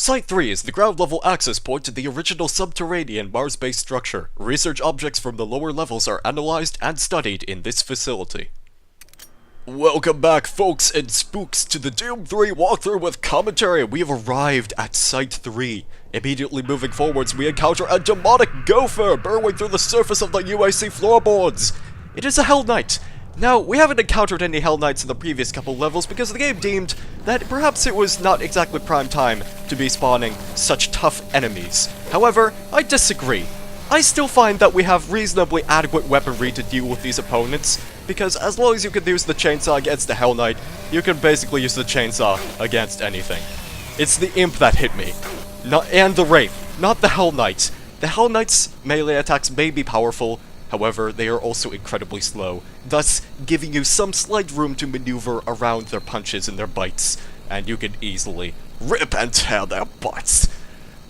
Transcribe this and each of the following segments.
Site 3 is the ground-level access point to the original subterranean Mars-based structure. Research objects from the lower levels are analyzed and studied in this facility. Welcome back, folks and spooks, to the Doom 3 walkthrough with commentary. We have arrived at Site 3. Immediately moving forwards, we encounter a demonic gopher burrowing through the surface of the UAC floorboards. It is a Hell Knight. Now, we haven't encountered any Hell Knights in the previous couple levels because the game deemed that perhaps it was not exactly prime time to be spawning such tough enemies. However, I disagree. I still find that we have reasonably adequate weaponry to deal with these opponents, because as long as you can use the chainsaw against the Hell Knight, you can basically use the chainsaw against anything. It's the Imp that hit me, and the Wraith, not the Hell Knight. The Hell Knight's melee attacks may be powerful, however, they are also incredibly slow, thus giving you some slight room to maneuver around their punches and their bites, and you can easily rip and tear their butts.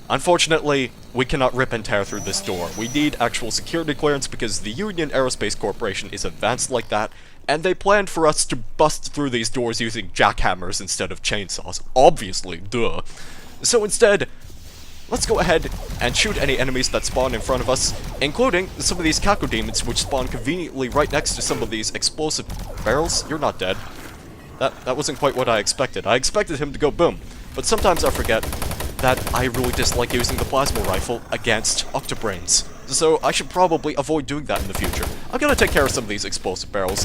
Unfortunately, we cannot rip and tear through this door. We need actual security clearance because the Union Aerospace Corporation is advanced like that, and they planned for us to bust through these doors using jackhammers instead of chainsaws. Obviously, duh. So instead, let's go ahead and shoot any enemies that spawn in front of us, including some of these Cacodemons which spawn conveniently right next to some of these explosive barrels. You're not dead. That wasn't quite what I expected. I expected him to go boom, but sometimes I forget that I really dislike using the plasma rifle against Octobrains. So I should probably avoid doing that in the future. I'm gonna take care of some of these explosive barrels.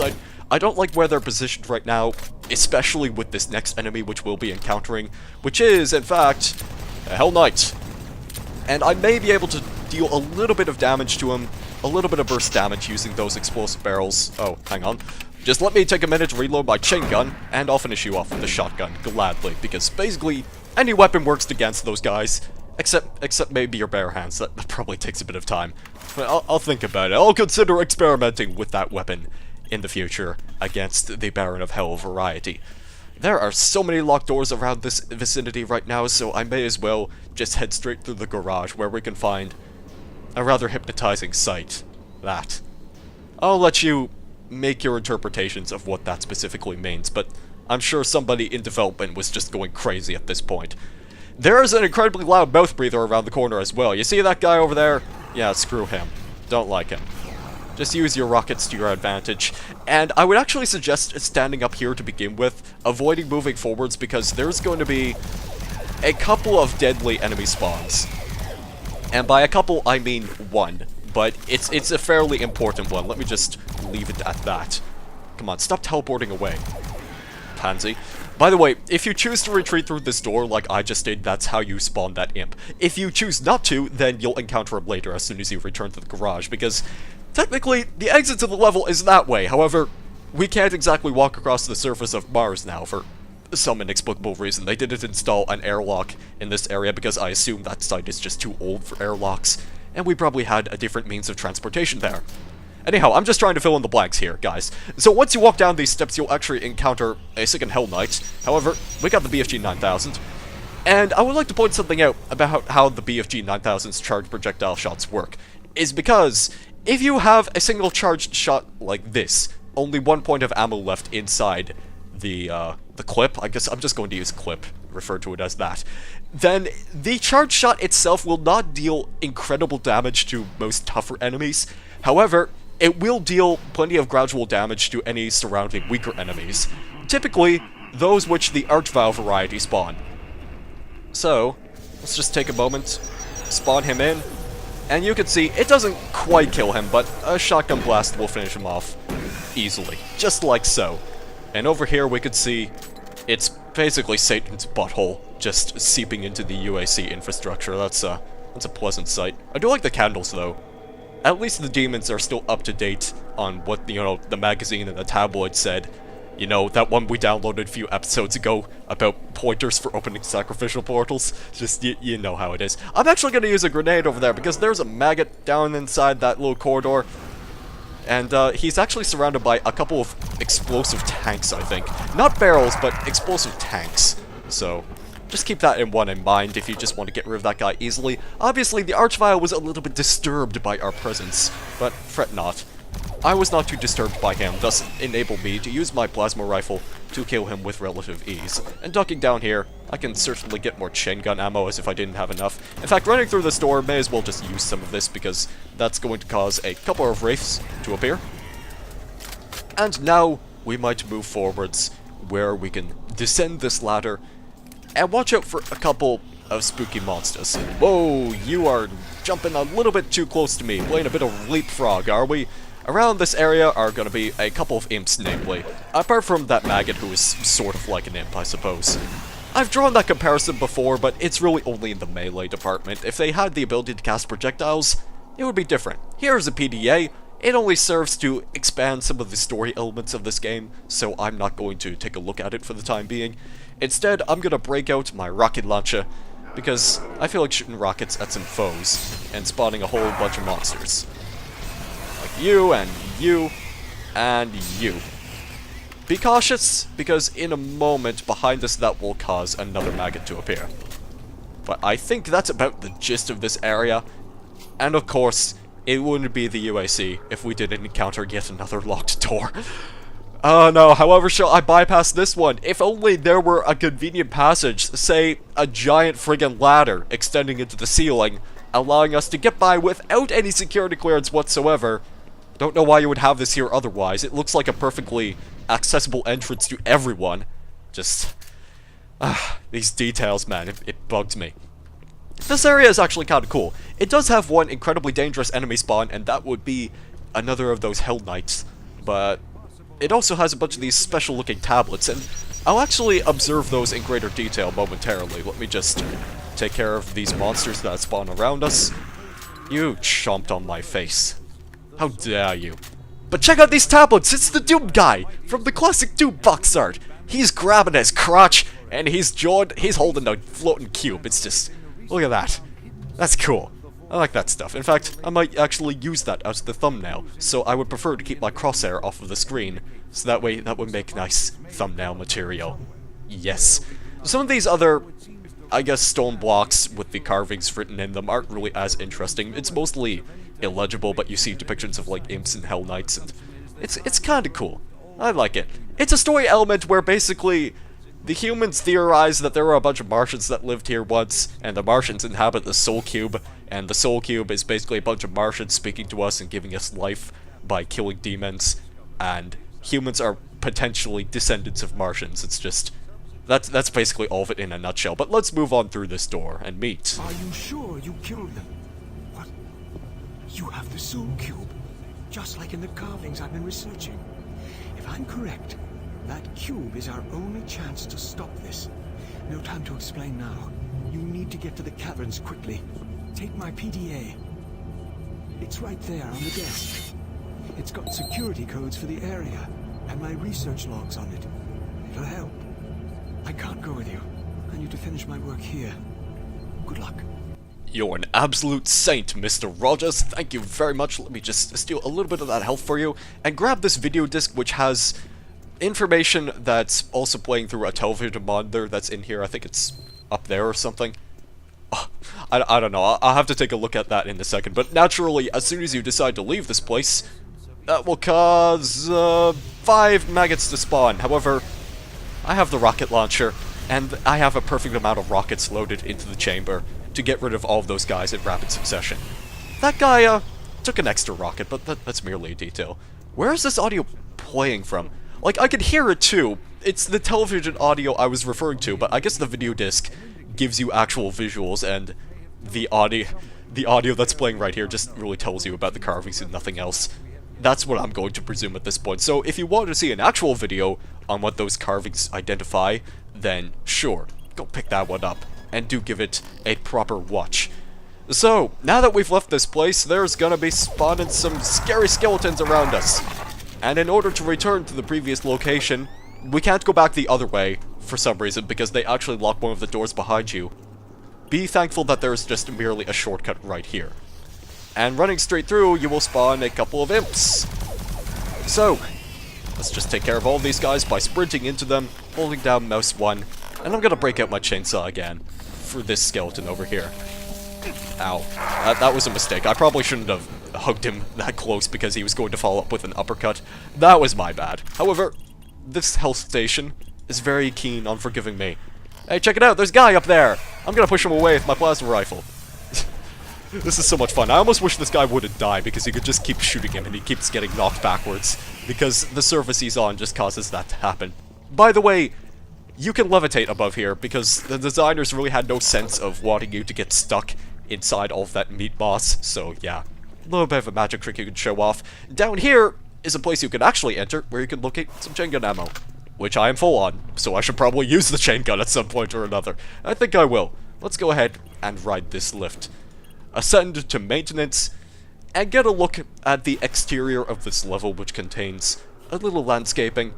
I don't like where they're positioned right now, especially with this next enemy which we'll be encountering, which is, in fact, a Hell Knight. And I may be able to deal a little bit of damage to him, a little bit of burst damage using those explosive barrels. Oh, hang on. Just let me take a minute to reload my chain gun, and I'll finish you off with the shotgun, gladly, because basically, any weapon works against those guys, except maybe your bare hands. That probably takes a bit of time. But I'll think about it. I'll consider experimenting with that weapon in the future against the Baron of Hell variety. There are so many locked doors around this vicinity right now, so I may as well just head straight through the garage where we can find a rather hypnotizing sight. That. I'll let you make your interpretations of what that specifically means, but I'm sure somebody in development was just going crazy at this point. There is an incredibly loud mouth breather around the corner as well. You see that guy over there? Yeah, screw him. Don't like him. Just use your rockets to your advantage. And I would actually suggest standing up here to begin with, avoiding moving forwards because there's going to be a couple of deadly enemy spawns. And by a couple, I mean one. But it's a fairly important one. Let me just leave it at that. Come on, stop teleporting away, pansy. By the way, if you choose to retreat through this door like I just did, that's how you spawn that imp. If you choose not to, then you'll encounter him later as soon as you return to the garage, because technically, the exit to the level is that way. However, we can't exactly walk across the surface of Mars now for some inexplicable reason. They didn't install an airlock in this area because I assume that site is just too old for airlocks, and we probably had a different means of transportation there. Anyhow, I'm just trying to fill in the blanks here, guys. So once you walk down these steps, you'll actually encounter a second Hell Knight. However, we got the BFG 9000. And I would like to point something out about how the BFG 9000's charged projectile shots work. Is because if you have a single charged shot like this, only one point of ammo left inside the clip, I guess I'm just going to use clip, refer to it as that, then the charged shot itself will not deal incredible damage to most tougher enemies. However, it will deal plenty of gradual damage to any surrounding weaker enemies. Typically, those which the Archvile variety spawn. So, let's just take a moment, spawn him in, and you can see, it doesn't quite kill him, but a shotgun blast will finish him off easily, just like so. And over here we could see, it's basically Satan's butthole just seeping into the UAC infrastructure. That's a pleasant sight. I do like the candles, though. At least the demons are still up to date on what, the magazine and the tabloid said. You know, that one we downloaded a few episodes ago about pointers for opening sacrificial portals. Just, you know how it is. I'm actually going to use a grenade over there because there's a maggot down inside that little corridor. And he's actually surrounded by a couple of explosive tanks, I think. Not barrels, but explosive tanks. So, just keep that in mind if you just want to get rid of that guy easily. Obviously, the Archvile was a little bit disturbed by our presence, but fret not. I was not too disturbed by him, thus enabled me to use my plasma rifle to kill him with relative ease. And ducking down here, I can certainly get more chain gun ammo as if I didn't have enough. In fact, running through this door, may as well just use some of this because that's going to cause a couple of wraiths to appear. And now we might move forwards where we can descend this ladder and watch out for a couple of spooky monsters. Whoa, you are jumping a little bit too close to me, playing a bit of leapfrog, are we? Around this area are going to be a couple of imps, namely. Apart from that maggot who is sort of like an imp, I suppose. I've drawn that comparison before, but it's really only in the melee department. If they had the ability to cast projectiles, it would be different. Here's a PDA. It only serves to expand some of the story elements of this game, so I'm not going to take a look at it for the time being. Instead, I'm going to break out my rocket launcher, because I feel like shooting rockets at some foes and spawning a whole bunch of monsters. Like you, and you, and you. Be cautious, because in a moment behind us that will cause another maggot to appear. But I think that's about the gist of this area. And of course, it wouldn't be the UAC if we didn't encounter yet another locked door. Oh no, however shall I bypass this one? If only there were a convenient passage, say a giant friggin' ladder extending into the ceiling, allowing us to get by without any security clearance whatsoever. Don't know why you would have this here otherwise. It looks like a perfectly accessible entrance to everyone. Just, these details, man, it bugs me. This area is actually kind of cool. It does have one incredibly dangerous enemy spawn, and that would be another of those Hell Knights. But it also has a bunch of these special-looking tablets, and I'll actually observe those in greater detail momentarily. Let me just take care of these monsters that spawn around us. You chomped on my face. How dare you? But check out these tablets! It's the Doom guy from the classic Doom box art! He's grabbing his crotch, and he's holding a floating cube. It's just, look at that. That's cool. I like that stuff. In fact, I might actually use that as the thumbnail, so I would prefer to keep my crosshair off of the screen, so that way that would make nice thumbnail material. Yes. Some of these other, I guess, stone blocks with the carvings written in them aren't really as interesting. It's mostly illegible, but you see depictions of like imps and Hell Knights, and it's kind of cool. I like it. It's a story element where basically the humans theorize that there were a bunch of Martians that lived here once, and the Martians inhabit the Soul Cube, and the Soul Cube is basically a bunch of Martians speaking to us and giving us life by killing demons, and humans are potentially descendants of Martians. It's just, that's basically all of it in a nutshell. But let's move on through this door and meet. Are you sure you killed them? What? You have the Soul Cube, just like in the carvings I've been researching. If I'm correct, that cube is our only chance to stop this. No time to explain now. You need to get to the caverns quickly. Take my PDA. It's right there on the desk. It's got security codes for the area, and my research logs on it. It'll help. I can't go with you. I need to finish my work here. Good luck. You're an absolute saint, Mr. Rogers. Thank you very much. Let me just steal a little bit of that health for you, and grab this video disc, which has information that's also playing through a television monitor that's in here. I think it's up there or something. Oh, I don't know. I'll have to take a look at that in a second. But naturally, as soon as you decide to leave this place, that will cause 5 maggots to spawn. However, I have the rocket launcher, and I have a perfect amount of rockets loaded into the chamber to get rid of all of those guys in rapid succession. That guy took an extra rocket, but that's merely a detail. Where is this audio playing from? Like, I could hear it too. It's the television audio I was referring to, but I guess the video disc gives you actual visuals, and the audio that's playing right here just really tells you about the carvings and nothing else. That's what I'm going to presume at this point. So if you want to see an actual video on what those carvings identify, then sure, go pick that one up, and do give it a proper watch. So, now that we've left this place, there's gonna be spawning some scary skeletons around us. And in order to return to the previous location, we can't go back the other way, for some reason, because they actually lock one of the doors behind you. Be thankful that there's just merely a shortcut right here. And running straight through, you will spawn a couple of imps. So, let's just take care of all of these guys by sprinting into them, holding down mouse 1, and I'm gonna break out my chainsaw again for this skeleton over here. Ow. That was a mistake. I probably shouldn't have hugged him that close because he was going to follow up with an uppercut. That was my bad. However, this health station is very keen on forgiving me. Hey, check it out, there's a guy up there! I'm gonna push him away with my plasma rifle. This is so much fun. I almost wish this guy wouldn't die because you could just keep shooting him and he keeps getting knocked backwards. Because the surface he's on just causes that to happen. By the way, you can levitate above here because the designers really had no sense of wanting you to get stuck inside all of that meat moss. So yeah, a little bit of a magic trick you can show off. Down here is a place you can actually enter where you can locate some chain gun ammo. Which I am full on, so I should probably use the chain gun at some point or another. I think I will. Let's go ahead and ride this lift. Ascend to maintenance, and get a look at the exterior of this level, which contains a little landscaping.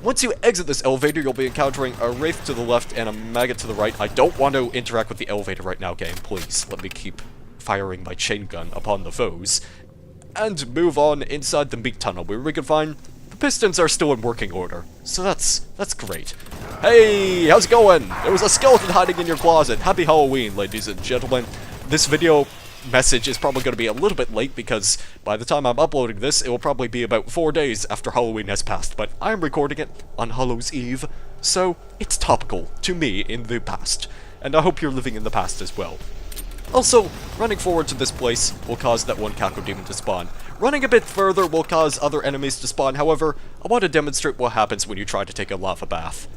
Once you exit this elevator, you'll be encountering a wraith to the left and a maggot to the right. I don't want to interact with the elevator right now, game, please. Let me keep firing my chain gun upon the foes. And move on inside the meat tunnel, where we can find the pistons are still in working order. So that's great. Hey, how's it going? There was a skeleton hiding in your closet. Happy Halloween, ladies and gentlemen. This video message is probably going to be a little bit late because by the time I'm uploading this, it will probably be about 4 days after Halloween has passed, but I'm recording it on Hallows Eve, so it's topical to me in the past, and I hope you're living in the past as well. Also, running forward to this place will cause that one Cacodemon to spawn. Running a bit further will cause other enemies to spawn, however, I want to demonstrate what happens when you try to take a lava bath.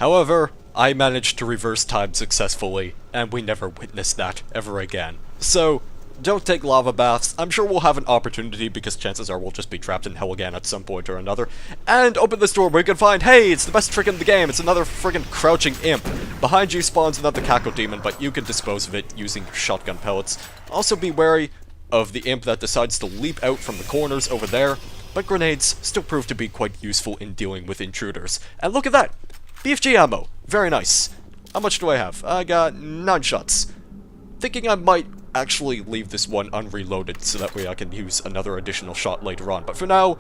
However, I managed to reverse time successfully, and we never witnessed that ever again. So, don't take lava baths. I'm sure we'll have an opportunity because chances are we'll just be trapped in hell again at some point or another. And open this door where you can find, hey, it's the best trick in the game. It's another friggin' crouching imp. Behind you spawns another Cacodemon, but you can dispose of it using your shotgun pellets. Also be wary of the imp that decides to leap out from the corners over there, but grenades still prove to be quite useful in dealing with intruders. And look at that! BFG ammo. Very nice. How much do I have? I got 9 shots. Thinking I might actually leave this one unreloaded so that way I can use another additional shot later on. But for now,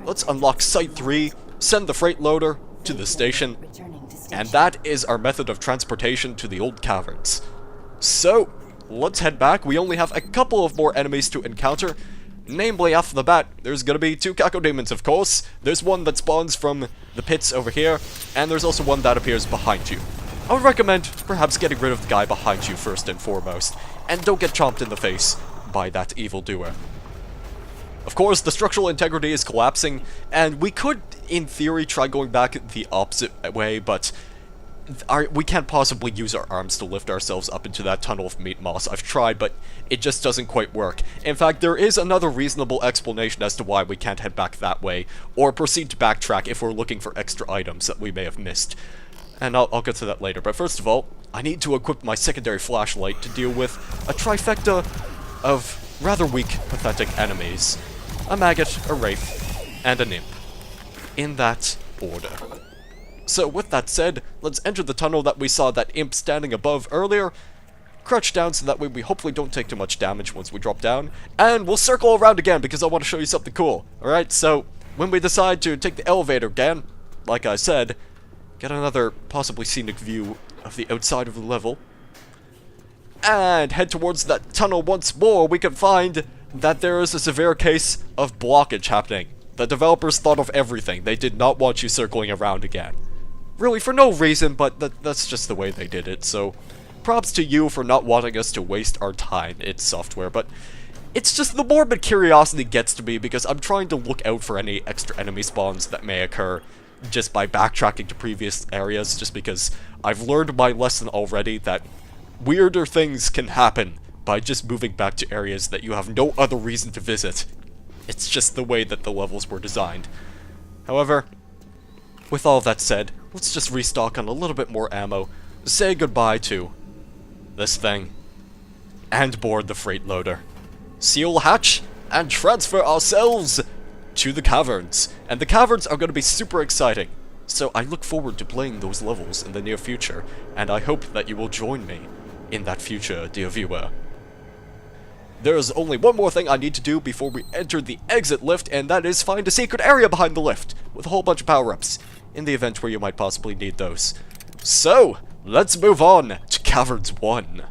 let's unlock Site 3, send the freight loader to the station, and that is our method of transportation to the old caverns. So, let's head back. We only have a couple of more enemies to encounter. Namely, off the bat, there's gonna be 2 Cacodemons, of course. There's one that spawns from the pits over here, and there's also one that appears behind you. I would recommend perhaps getting rid of the guy behind you first and foremost, and don't get chomped in the face by that evildoer. Of course, the structural integrity is collapsing, and we could, in theory, try going back the opposite way, but we can't possibly use our arms to lift ourselves up into that tunnel of meat moss. I've tried, but it just doesn't quite work. In fact, there is another reasonable explanation as to why we can't head back that way, or proceed to backtrack if we're looking for extra items that we may have missed. And I'll get to that later, but first of all, I need to equip my secondary flashlight to deal with a trifecta of rather weak, pathetic enemies. A maggot, a wraith, and an imp. In that order. So with that said, let's enter the tunnel that we saw that imp standing above earlier, crouch down so that way we hopefully don't take too much damage once we drop down, and we'll circle around again because I want to show you something cool. Alright, so when we decide to take the elevator again, like I said, get another possibly scenic view of the outside of the level, and head towards that tunnel once more, we can find that there is a severe case of blockage happening. The developers thought of everything. They did not want you circling around again. Really, for no reason, but that's just the way they did it, so props to you for not wanting us to waste our time. It's software, but it's just the morbid curiosity gets to me because I'm trying to look out for any extra enemy spawns that may occur just by backtracking to previous areas, just because I've learned my lesson already that weirder things can happen by just moving back to areas that you have no other reason to visit. It's just the way that the levels were designed. However, with all that said, let's just restock on a little bit more ammo, say goodbye to this thing, and board the freight loader. Seal hatch, and transfer ourselves to the caverns. And the caverns are going to be super exciting. So I look forward to playing those levels in the near future, and I hope that you will join me in that future, dear viewer. There's only one more thing I need to do before we enter the exit lift, and that is find a secret area behind the lift, with a whole bunch of power-ups, in the event where you might possibly need those. So, let's move on to Caverns 1.